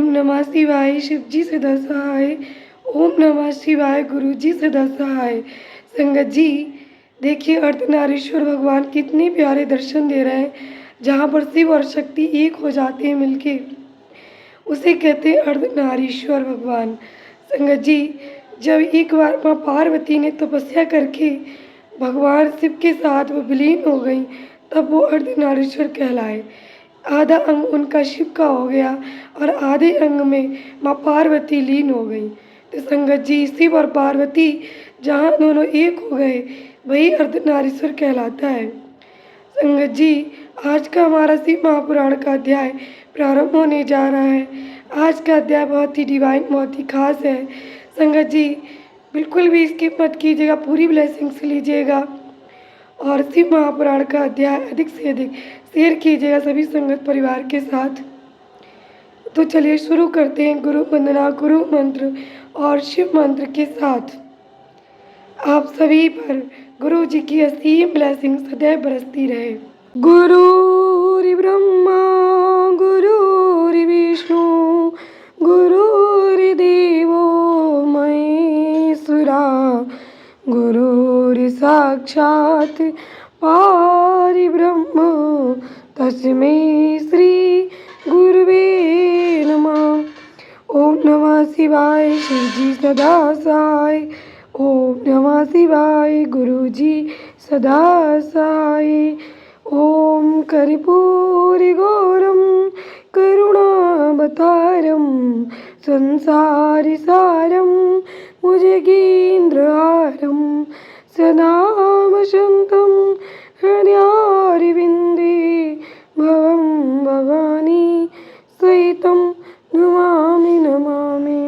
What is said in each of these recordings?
ओम नमः शिवाय शिव जी सदा सहाय। ओम नमः शिवाय गुरु जी सदा सहाय। संगत जी, देखिए अर्धनारीश्वर भगवान कितने प्यारे दर्शन दे रहे हैं, जहाँ पर शिव और शक्ति एक हो जाते हैं मिलके, उसे कहते हैं अर्धनारीश्वर भगवान। संगत जी, जब एक बार माँ पार्वती ने तपस्या करके भगवान शिव के साथ वो विलीन हो गई, तब वो अर्धनारीश्वर कहलाए। आधा अंग उनका शिव का हो गया और आधे अंग में माँ पार्वती लीन हो गई। तो संगत जी, शिव और पार्वती जहाँ दोनों एक हो गए, वही अर्धनारीश्वर कहलाता है। संगत जी, आज का हमारा शिव महापुराण का अध्याय प्रारंभ होने जा रहा है। आज का अध्याय बहुत ही डिवाइन, बहुत ही खास है। संगत जी, बिल्कुल भी स्किप मत कीजिएगा, पूरी ब्लेसिंग्स लीजिएगा और शिव महापुराण का अध्याय अधिक से अधिक शेयर कीजिएगा सभी संगत परिवार के साथ। तो चलिए शुरू करते हैं गुरु वंदना, गुरु मंत्र और शिव मंत्र के साथ। आप सभी पर गुरु जी की असीम ब्लेसिंग सदैव बरसती रहे। गुरुर् ब्रह्मा गुरुर् विष्णु गुरुर्देवो महेश्वरा गुरुर् साक्षात् परब्रह्म तस्मै श्री गुरुवे नमः। ओम नमः शिवाय शिव जी सदा सहाय। ओम नमः शिवाय गुरु जी सदा सहाय। ओम कर्पूरी गौरम करुणावतारम संसारी सारम भुजगेन्द्रहारम सदा शान्तं हृदयारविन्दे भवं भवानी सहितं नमामि नमामि।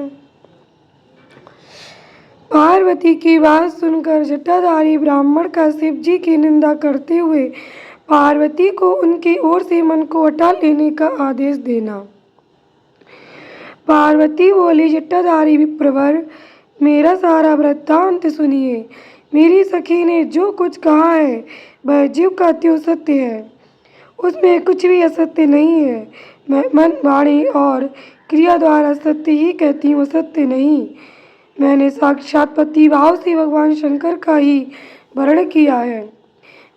पार्वती की बात सुनकर जटाधारी ब्राह्मण का शिव जी की निंदा करते हुए पार्वती को उनकी ओर से मन को हटा लेने का आदेश देना। पार्वती बोली, जटाधारी विप्रवर, मेरा सारा वृत्तांत सुनिए। मेरी सखी ने जो कुछ कहा है वह ज्यों का त्यों सत्य है, उसमें कुछ भी असत्य नहीं है। मैं मन, वाणी और क्रिया द्वारा सत्य ही कहती हूँ, सत्य नहीं। मैंने साक्षात पति भाव से भगवान शंकर का ही वर्ण किया है।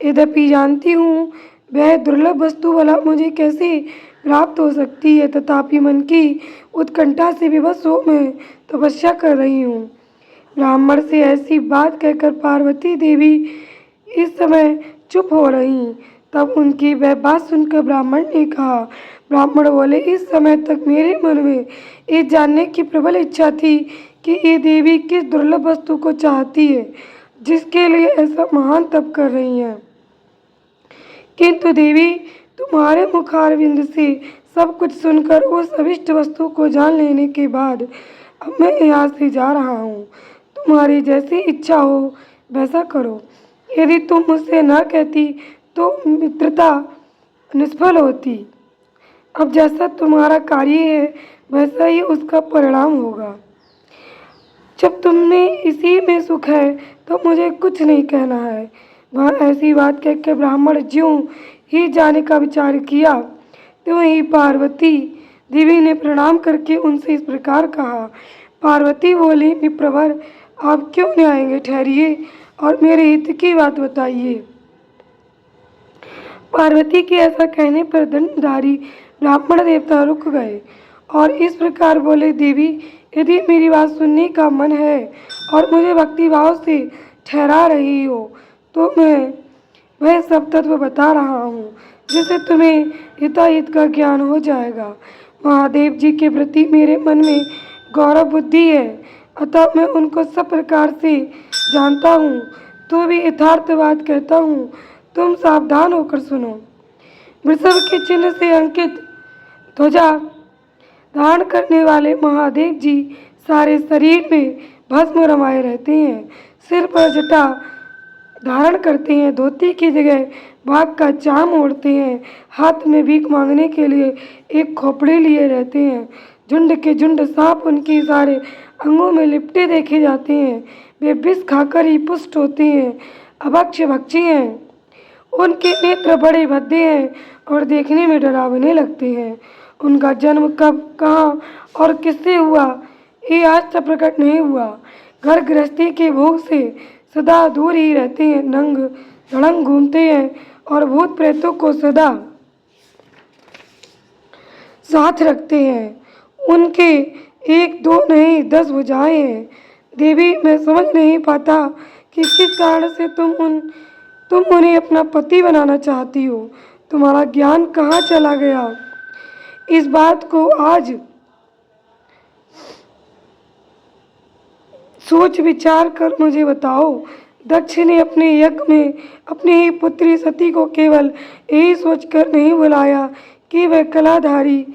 यद्यपि जानती हूँ वह दुर्लभ वस्तु भला मुझे कैसे प्राप्त हो सकती है, तथापि मन की उत्कंठा से विवश हो मैं तपस्या कर रही हूँ। ब्राह्मण से ऐसी बात कहकर पार्वती देवी इस समय चुप हो रही। तब उनकी वह बात सुनकर ब्राह्मण ने कहा, ब्राह्मण बोले, इस समय तक मेरे मन में ये जानने की प्रबल इच्छा थी कि ये देवी किस दुर्लभ वस्तु को चाहती है जिसके लिए ऐसा महान तप कर रही हैं। किंतु देवी, तुम्हारे मुखारविंद से सब कुछ सुनकर उस अभिष्ट वस्तु को जान लेने के बाद अब मैं यहाँ से जा रहा हूँ। तुम्हारी जैसी इच्छा हो वैसा करो। यदि तुम मुझसे न कहती तो मित्रता निष्फल होती। अब जैसा तुम्हारा कार्य है वैसा ही उसका परिणाम होगा। जब तुमने इसी में सुख है तो मुझे कुछ नहीं कहना है। वह ऐसी बात कहकर ब्राह्मण ज्यों ही जाने का विचार किया, तो वहीं पार्वती देवी ने प्रणाम करके उनसे इस प्रकार कहा। पार्वती बोली, विप्रवर, आप क्यों नहीं आएंगे? ठहरिए और मेरे हित की बात बताइए। पार्वती के ऐसा कहने पर दंडधारी ब्राह्मण देवता रुक गए और इस प्रकार बोले, देवी, यदि मेरी बात सुनने का मन है और मुझे भक्ति भाव से ठहरा रही हो तो मैं वह सब तत्व बता रहा हूँ जिससे तुम्हें हिताहित का ज्ञान हो जाएगा। महादेव जी के प्रति मेरे मन में गौरव बुद्धि है, अतः मैं उनको सब प्रकार से जानता हूँ, तो भी यथार्थ बात कहता हूँ, तुम सावधान होकर सुनो। वृषभ के चिन्ह से अंकित ध्वजा धारण करने वाले महादेव जी सारे शरीर में भस्म रमाए रहते हैं, सिर पर जटा धारण करते हैं, धोती की जगह बाघ का चाम ओढ़ते हैं, हाथ में भीख मांगने के लिए एक खोपड़ी लिए रहते हैं। झुंड के झुंड सांप उनके सारे अंगों में लिपटे देखे जाते हैं। वे विष खाकर ही पुष्ट होते हैं, अभक्ष भक्षी हैं। उनके नेत्र बड़े भद्दे हैं और देखने में डरावने लगते हैं। उनका जन्म कब, कहाँ और किससे हुआ, ये आज तक प्रकट नहीं हुआ। घर गृहस्थी के भोग से सदा दूर ही रहते हैं, नंग धड़ंग घूमते हैं और भूत प्रेतों को सदा साथ रखते हैं। उनके एक दो नहीं 10 भुजाएं हैं। देवी, मैं समझ नहीं पाता कि किस कारण से तुम उन्हें अपना पति बनाना चाहती हो। तुम्हारा ज्ञान कहाँ चला गया? इस बात को आज सोच विचार कर मुझे बताओ। दक्ष ने अपने यज्ञ में अपनी ही पुत्री सती को केवल यही सोचकर नहीं बुलाया कि वह कलाधारी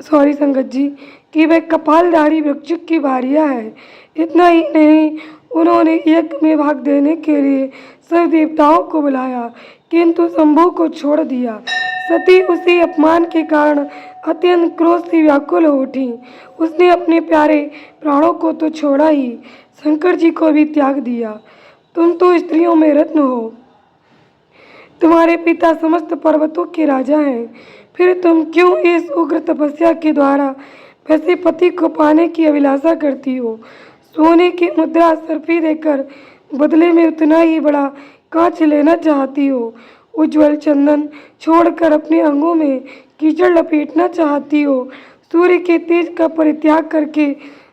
संगत जी कि वह कपालधारी वृक्षक की भार्या है। इतना ही नहीं, उन्होंने यज्ञ में भाग देने के लिए सब देवताओं को बुलाया, किंतु शंभु को छोड़ दिया। सती उसी अपमान के कारण अत्यंत क्रोध से व्याकुल हो उठी। उसने अपने प्यारे प्राणों को तो छोड़ा ही, शंकर जी को भी त्याग दिया। तुम तो स्त्रियों में रत्न हो। तुम्हारे पिता समस्त पर्वतों के राजा हैं, फिर तुम क्यों इस उग्र तपस्या के द्वारा वैसे पति को पाने की अभिलाषा करती हो? सोने की मुद्रा सर्फी देकर बदले में उतना ही बड़ा कांच लेना चाहती हो। उज्ज्वल चंदन छोड़कर अपने अंगों में कीचड़ लपेटना चाहती हो। सूर्य के तेज का परित्याग करके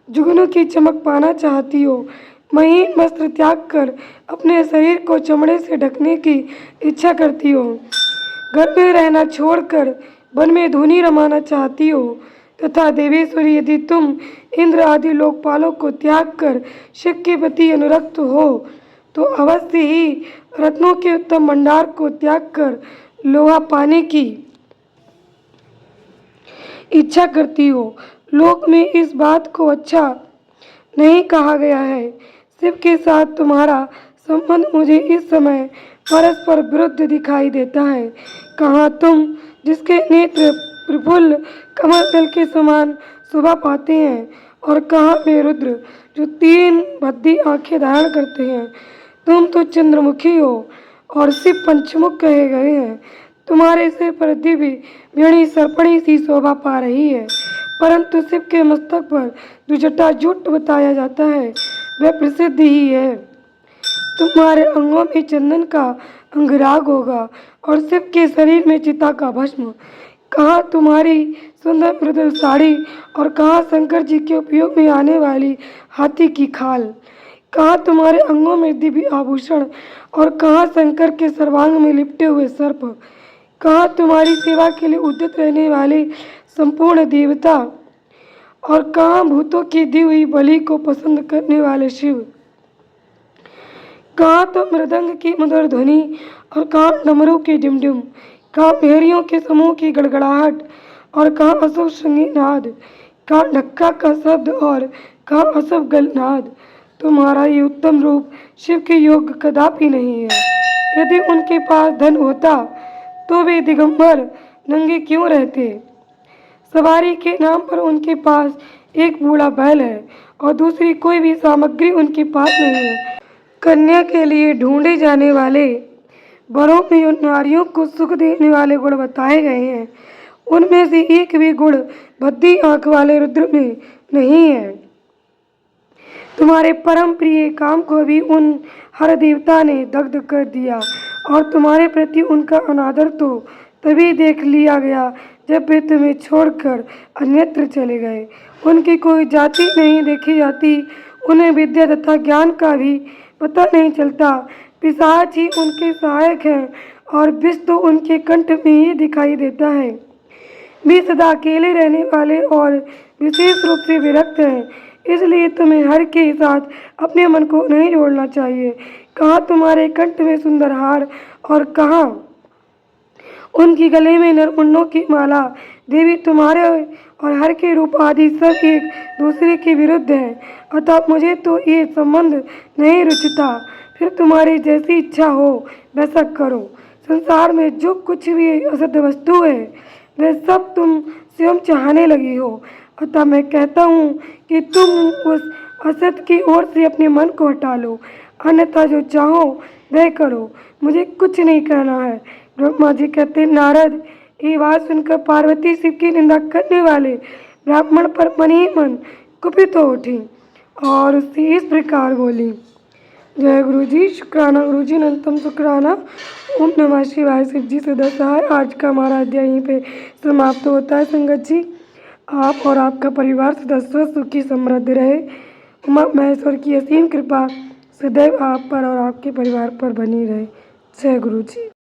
जुगनू की चमक पाना चाहती हो। महीन वस्त्र त्याग कर अपने शरीर को चमड़े से ढकने की इच्छा करती हो। घर में रहना छोड़कर वन में धूनी रमाना चाहती हो। तथा देवेश्वरी, यदि तुम इंद्र आदि लोकपालों को त्याग कर शिव के प्रति अनुरक्त हो तो अवश्य ही रत्नों के उत्तम भंडार को त्याग कर लोहा पाने की इच्छा करती हो। लोक में इस बात को अच्छा नहीं कहा गया है। शिव के साथ तुम्हारा संबंध मुझे इस समय परस्पर विरुद्ध दिखाई देता है। कहाँ तुम, जिसके नेत्र प्रफुल्ल कमल दल के समान शोभा पाते हैं, और कहाँ वे रुद्र, जो 3 भद्दी आंखें धारण करते हैं। तुम तो चंद्रमुखी हो और शिव पंचमुख कहे गए हैं। तुम्हारे सिर पर दिव्य वेणी सर्पणी सी शोभा पा रही है, परंतु शिव के मस्तक पर जो जटाजूट बताया जाता है वह प्रसिद्ध ही है। तुम्हारे अंगों में चंदन का अंगराग होगा और शिव के शरीर में चिता का भस्म। कहाँ तुम्हारी सुंदर मृदुल साड़ी और कहाँ शंकर जी के उपयोग में आने वाली हाथी की खाल। कहाँ तुम्हारे अंगों में दिव्य आभूषण और कहाँ शंकर के सर्वांग में लिपटे हुए सर्प। कहाँ तुम्हारी सेवा के लिए उद्यत रहने वाले संपूर्ण देवता और कहाँ भूतों की दी हुई बलि को पसंद करने वाले शिव। कहाँ तो मृदंग की मधुर ध्वनि और कहाँ डमरू की डिमडिम। कहाँ भेड़ियों के समूह की गड़गड़ाहट और कहाँ अशुभ संगीत नाद। कहाँ ढक्का का शब्द और कहाँ अशुभ गलनाद। तुम्हारा ये उत्तम रूप शिव के योग्य कदापि नहीं है। यदि उनके पास धन होता तो वे दिगंबर नंगे क्यों रहते? सवारी के नाम पर उनके पास एक बूढ़ा बैल है और दूसरी कोई भी सामग्री उनके पास नहीं है। कन्या के लिए ढूंढे जाने वाले वरों में उन नारियों को सुख देने वाले गुण बताए गए हैं, उनमें से एक भी गुण भद्दी आंख वाले रुद्र में नहीं है। तुम्हारे परम प्रिय काम को भी उन हर देवता ने दग्ध कर दिया और तुम्हारे प्रति उनका अनादर तो तभी देख लिया गया जब वे तुम्हें छोड़कर अन्यत्र चले गए। उनकी कोई जाति नहीं देखी जाती, उन्हें विद्या तथा ज्ञान का भी पता नहीं चलता। पिशाच ही उनके सहायक हैं और विष तो उनके कंठ में ही दिखाई देता है। वे सदा अकेले रहने वाले और विशेष रूप से विरक्त हैं, इसलिए तुम्हें हर के साथ अपने मन को नहीं जोड़ना चाहिए। कहाँ तुम्हारे कंठ में सुंदर हार और कहाँ उनकी गले में नरमुंडों की माला। देवी, तुम्हारे और हर के रूप आदि सब एक दूसरे के विरुद्ध है, अतः मुझे तो ये संबंध नहीं रुचता। फिर तुम्हारी जैसी इच्छा हो वैसा करो। संसार में जो कुछ भी असत वस्तु है वह सब तुम स्वयं चाहने लगी हो, अतः मैं कहता हूँ कि तुम उस असत की ओर से अपने मन को हटा लो, अन्यथा जो चाहो वह करो, मुझे कुछ नहीं कहना है। ब्रह्मा जी कहते, नारद, ये बात सुनकर पार्वती शिव की निंदा करने वाले ब्राह्मण पर मन ही मन कुपित हो उठी और उससे इस प्रकार बोली। जय गुरु जी। शुक्राना गुरु जी, अनंतम शुक्राना। ओम नमः शिवाय। शिव जी सदा सहाय। आज का हमारा अध्याय यहीं पे समाप्त होता है। संगत जी, आप और आपका परिवार सदा स्वस्थ सुखी समृद्ध रहे। उमा महेश्वर की असीम कृपा सदैव आप पर और आपके परिवार पर बनी रहे। जय गुरु जी।